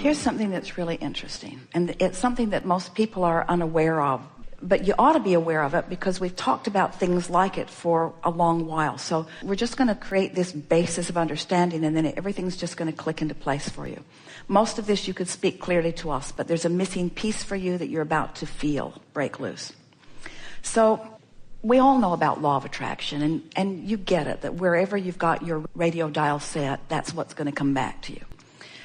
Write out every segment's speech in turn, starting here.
Here's something that's really interesting, and it's something that most people are unaware of, but you ought to be aware of it because we've talked about things like it for a long while. So we're just going to create this basis of understanding, and then everything's just going to click into place for you. Most of this you could speak clearly to us, but there's a missing piece for you that you're about to feel break loose. So we all know about law of attraction, and you get it, that wherever you've got your radio dial set, that's what's going to come back to you.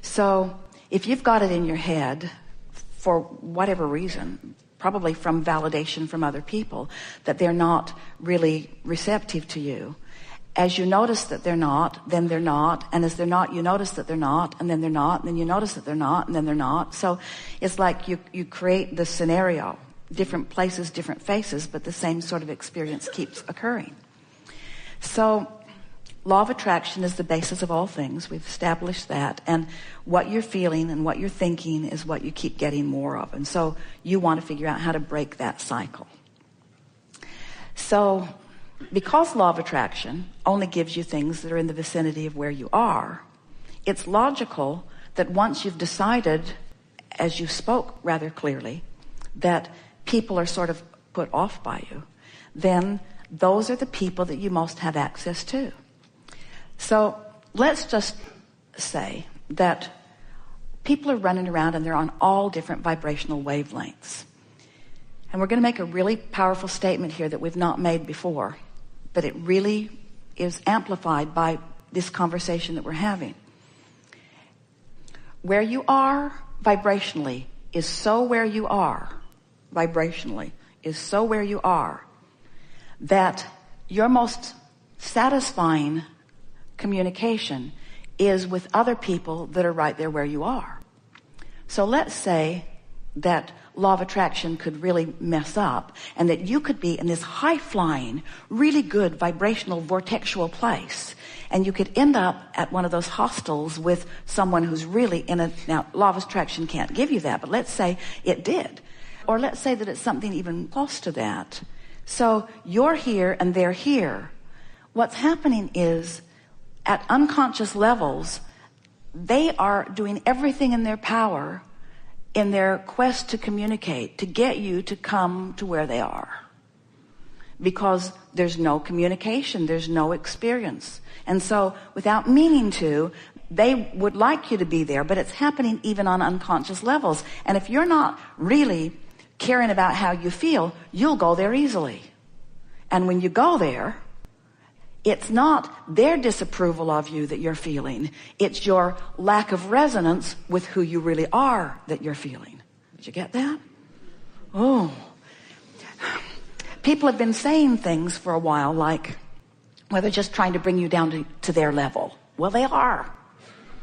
So if you've got it in your head, for whatever reason, probably from validation from other people, that they're not really receptive to you, as you notice that they're not, then they're not, and as they're not, you notice that they're not, and then they're not, and then you notice that they're not, and then they're not. So it's like you create the scenario, different places, different faces, but the same sort of experience keeps occurring. So law of attraction is the basis of all things. We've established that. And what you're feeling and what you're thinking is what you keep getting more of. And so you want to figure out how to break that cycle. So because law of attraction only gives you things that are in the vicinity of where you are, it's logical that once you've decided, as you spoke rather clearly, that people are sort of put off by you, then those are the people that you most have access to. So let's just say that people are running around and they're on all different vibrational wavelengths. And we're going to make a really powerful statement here that we've not made before, but it really is amplified by this conversation that we're having. Where you are vibrationally is so where you are, vibrationally, is so where you are, that your most satisfying communication is with other people that are right there where you are. So let's say that law of attraction could really mess up, and that you could be in this high-flying, really good vibrational vortexual place, and you could end up at one of those hostels with someone who's really in a... Now, law of attraction can't give you that, but let's say it did. Or let's say that it's something even close to that. So you're here and they're here. What's happening is, at unconscious levels, they are doing everything in their power in their quest to communicate, to get you to come to where they are. Because there's no communication, there's no experience. And so, without meaning to, they would like you to be there, but it's happening even on unconscious levels. And if you're not really caring about how you feel, you'll go there easily. And when you go there, it's not their disapproval of you that you're feeling. It's your lack of resonance with who you really are that you're feeling. Did you get that? Oh. People have been saying things for a while like, well, they're just trying to bring you down to their level. Well, they are.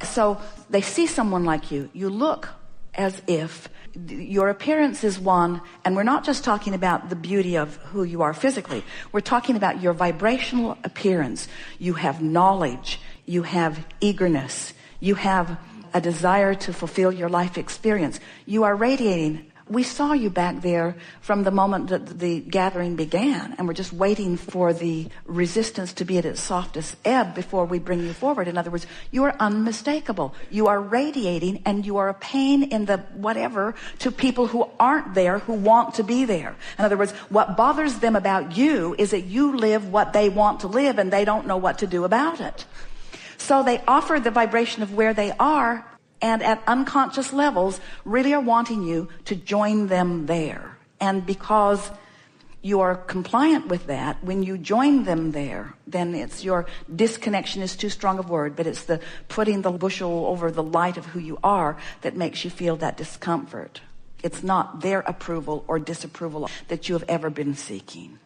So they see someone like you. You look as if your appearance is one, and we're not just talking about the beauty of who you are physically. We're talking about your vibrational appearance. You have knowledge. You have eagerness. You have a desire to fulfill your life experience. You are radiating. We saw you back there from the moment that the gathering began, and we're just waiting for the resistance to be at its softest ebb before we bring you forward. In other words, you are unmistakable. You are radiating, and you are a pain in the whatever to people who aren't there, who want to be there. In other words, what bothers them about you is that you live what they want to live, and they don't know what to do about it. So they offer the vibration of where they are, and at unconscious levels really are wanting you to join them there. And because you are compliant with that, when you join them there, then it's your disconnection is too strong a word, but it's the putting the bushel over the light of who you are that makes you feel that discomfort. It's not their approval or disapproval that you have ever been seeking.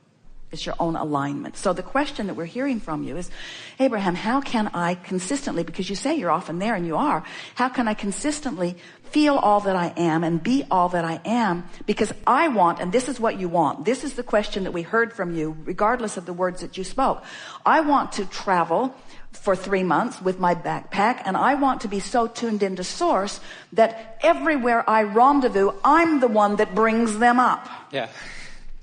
It's your own alignment. So the question that we're hearing from you is, Abraham, how can I consistently, because you say you're often there and you are, how can I consistently feel all that I am and be all that I am? Because I want, and this is what you want. This is the question that we heard from you, regardless of the words that you spoke. I want to travel for 3 months with my backpack, and I want to be so tuned into source that everywhere I rendezvous, I'm the one that brings them up. Yeah.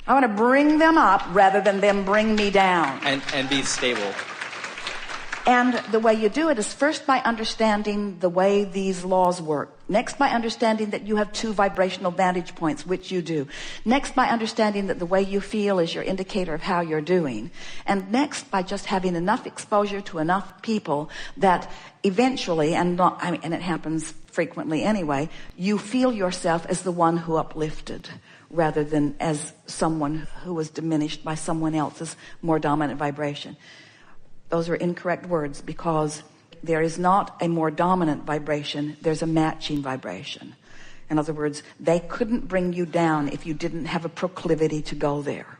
I want to bring them up rather than them bring me down. And be stable. And the way you do it is first by understanding the way these laws work. Next, by understanding that you have 2 vibrational vantage points, which you do. Next, by understanding that the way you feel is your indicator of how you're doing. And next, by just having enough exposure to enough people that eventually, and it happens frequently anyway, you feel yourself as the one who uplifted rather than as someone who was diminished by someone else's more dominant vibration. Those are incorrect words, because there is not a more dominant vibration, there's a matching vibration. In other words, they couldn't bring you down if you didn't have a proclivity to go there.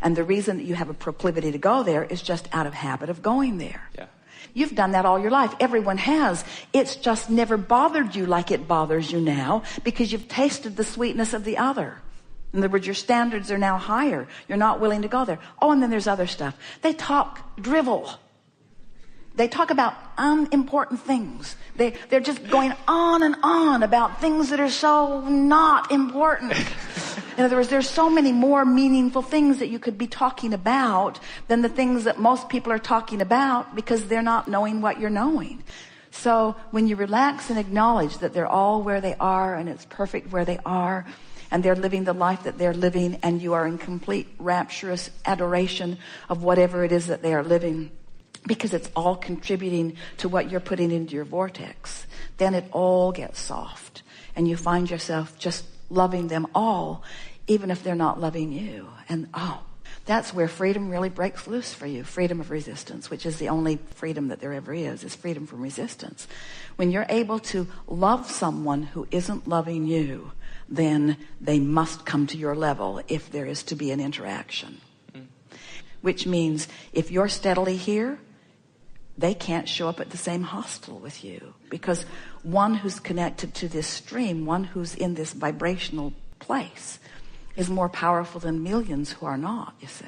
And the reason that you have a proclivity to go there is just out of habit of going there. Yeah. You've done that all your life. Everyone has. It's just never bothered you like it bothers you now, because you've tasted the sweetness of the other. In other words, your standards are now higher. You're not willing to go there. Oh, and then there's other stuff. They talk drivel. They talk about unimportant things. They're just going on and on about things that are so not important. In other words, there's so many more meaningful things that you could be talking about than the things that most people are talking about, because they're not knowing what you're knowing. So when you relax and acknowledge that they're all where they are and it's perfect where they are, and they're living the life that they're living, and you are in complete rapturous adoration of whatever it is that they are living, because it's all contributing to what you're putting into your vortex, then it all gets soft, and you find yourself just loving them all, even if they're not loving you. And that's where freedom really breaks loose for you. Freedom of resistance, which is the only freedom that there ever is freedom from resistance. When you're able to love someone who isn't loving you, then they must come to your level if there is to be an interaction. Which means if you're steadily here, they can't show up at the same hostel with you, because one who's connected to this stream, one who's in this vibrational place, is more powerful than millions who are not, you see.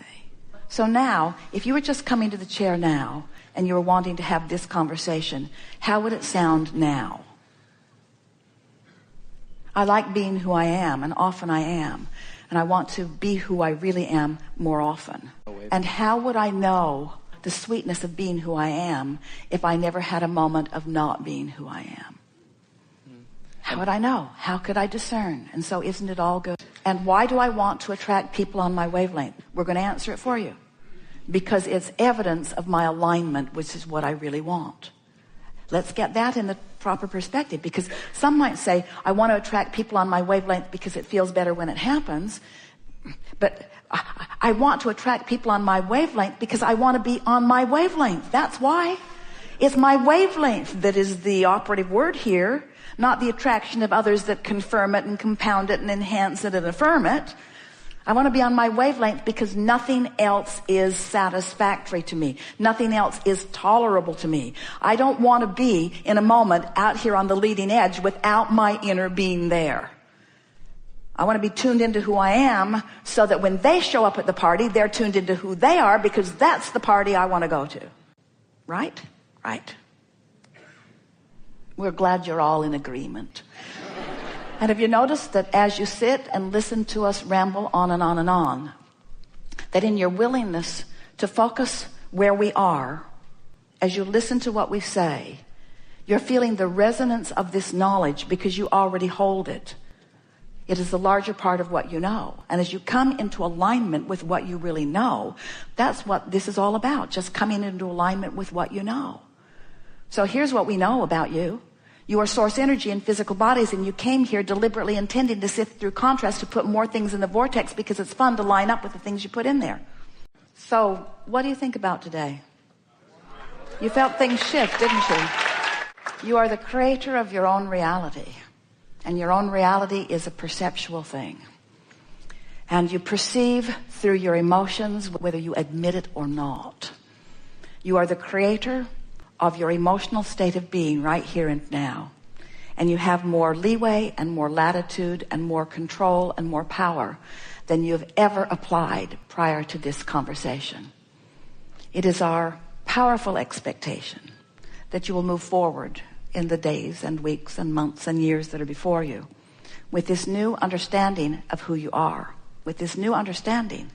So now, if you were just coming to the chair now and you were wanting to have this conversation, how would it sound now? I like being who I am, and often I am. And I want to be who I really am more often. And how would I know the sweetness of being who I am if I never had a moment of not being who I am? How would I know? How could I discern? And so isn't it all good? And why do I want to attract people on my wavelength? We're going to answer it for you. Because it's evidence of my alignment, which is what I really want. Let's get that in the proper perspective, because some might say, I want to attract people on my wavelength because it feels better when it happens. But I want to attract people on my wavelength because I want to be on my wavelength. That's why. It's my wavelength that is the operative word here, not the attraction of others that confirm it and compound it and enhance it and affirm it. I want to be on my wavelength because nothing else is satisfactory to me. Nothing else is tolerable to me. I don't want to be in a moment out here on the leading edge without my inner being there. I want to be tuned into who I am so that when they show up at the party, they're tuned into who they are, because that's the party I want to go to. Right? Right. We're glad you're all in agreement. And have you noticed that as you sit and listen to us ramble on and on and on, that in your willingness to focus where we are, as you listen to what we say, you're feeling the resonance of this knowledge because you already hold it. It is the larger part of what you know. And as you come into alignment with what you really know, that's what this is all about, just coming into alignment with what you know. So here's what we know about you. You are source energy in physical bodies, and you came here deliberately intending to sift through contrast, to put more things in the vortex because it's fun to line up with the things you put in there. So what do you think about today? You felt things shift, didn't you? You are the creator of your own reality, and your own reality is a perceptual thing. And you perceive through your emotions, whether you admit it or not. You are the creator of your emotional state of being right here and now. And you have more leeway and more latitude and more control and more power than you've ever applied prior to this conversation. It is our powerful expectation that you will move forward in the days and weeks and months and years that are before you with this new understanding of who you are, with this new understanding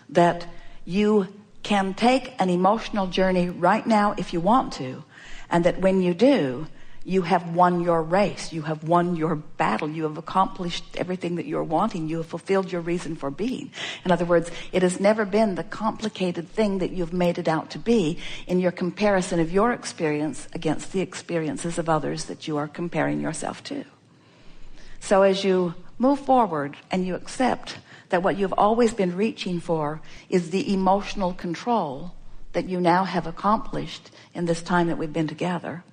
that you can take an emotional journey right now if you want to, and that when you do, You have won your race. You have won your battle. You have accomplished everything that you're wanting. You have fulfilled your reason for being. In other words, it has never been the complicated thing that you've made it out to be in your comparison of your experience against the experiences of others that you are comparing yourself to. So as you move forward and you accept that what you've always been reaching for is the emotional control that you now have accomplished in this time that we've been together,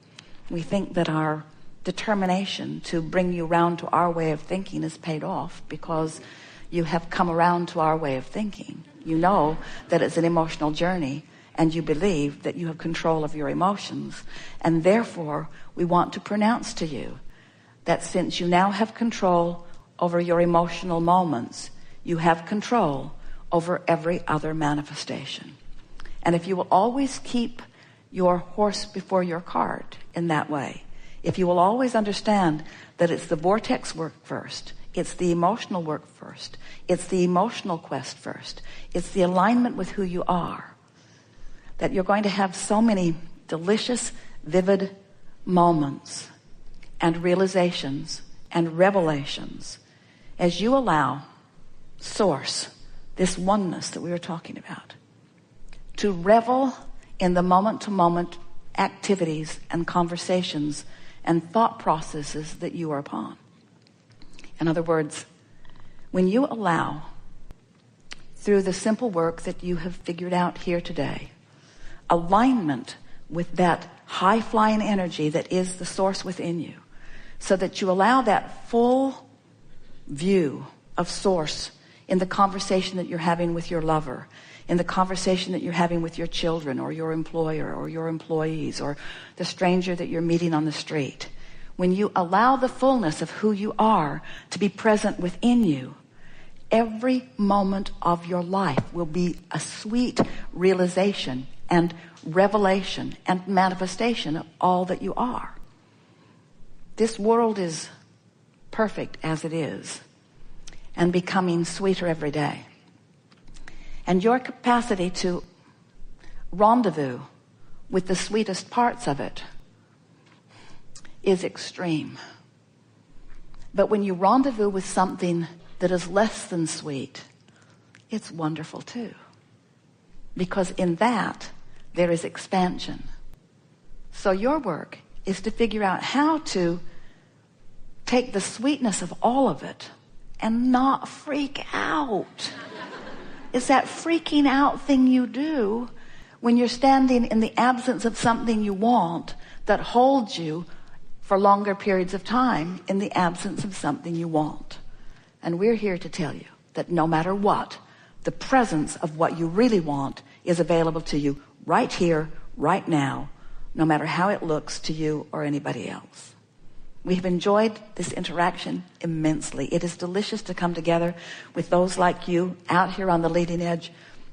we think that our determination to bring you round to our way of thinking is paid off because you have come around to our way of thinking. You know that it's an emotional journey and you believe that you have control of your emotions. And therefore, we want to pronounce to you that since you now have control over your emotional moments, you have control over every other manifestation. And if you will always keep your horse before your cart in that way, if you will always understand that it's the vortex work first, it's the emotional work first, it's the emotional quest first, it's the alignment with who you are, that you're going to have so many delicious, vivid moments and realizations and revelations as you allow Source, this oneness that we were talking about, to revel in the moment-to-moment activities and conversations and thought processes that you are upon. In other words, when you allow, through the simple work that you have figured out here today, alignment with that high-flying energy that is the source within you, so that you allow that full view of source in the conversation that you're having with your lover, in the conversation that you're having with your children or your employer or your employees or the stranger that you're meeting on the street. When you allow the fullness of who you are to be present within you, every moment of your life will be a sweet realization and revelation and manifestation of all that you are. This world is perfect as it is and becoming sweeter every day. And your capacity to rendezvous with the sweetest parts of it is extreme. But when you rendezvous with something that is less than sweet, it's wonderful too. Because in that, there is expansion. So your work is to figure out how to take the sweetness of all of it and not freak out. It's that freaking out thing you do when you're standing in the absence of something you want that holds you for longer periods of time in the absence of something you want. And we're here to tell you that no matter what, the presence of what you really want is available to you right here, right now, no matter how it looks to you or anybody else. We have enjoyed this interaction immensely. It is delicious to come together with those like you out here on the leading edge,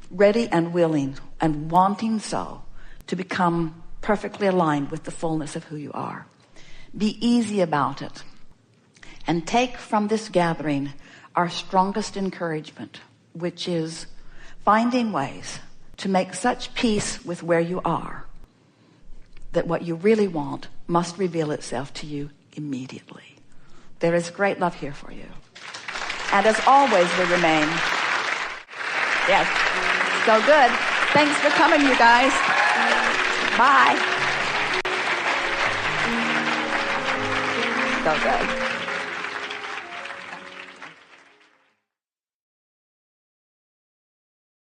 ready and willing and wanting so to become perfectly aligned with the fullness of who you are. Be easy about it and take from this gathering our strongest encouragement, which is finding ways to make such peace with where you are that what you really want must reveal itself to you immediately. There is great love here for you. And as always, we remain. Yes. So good. Thanks for coming, you guys. Bye. So good.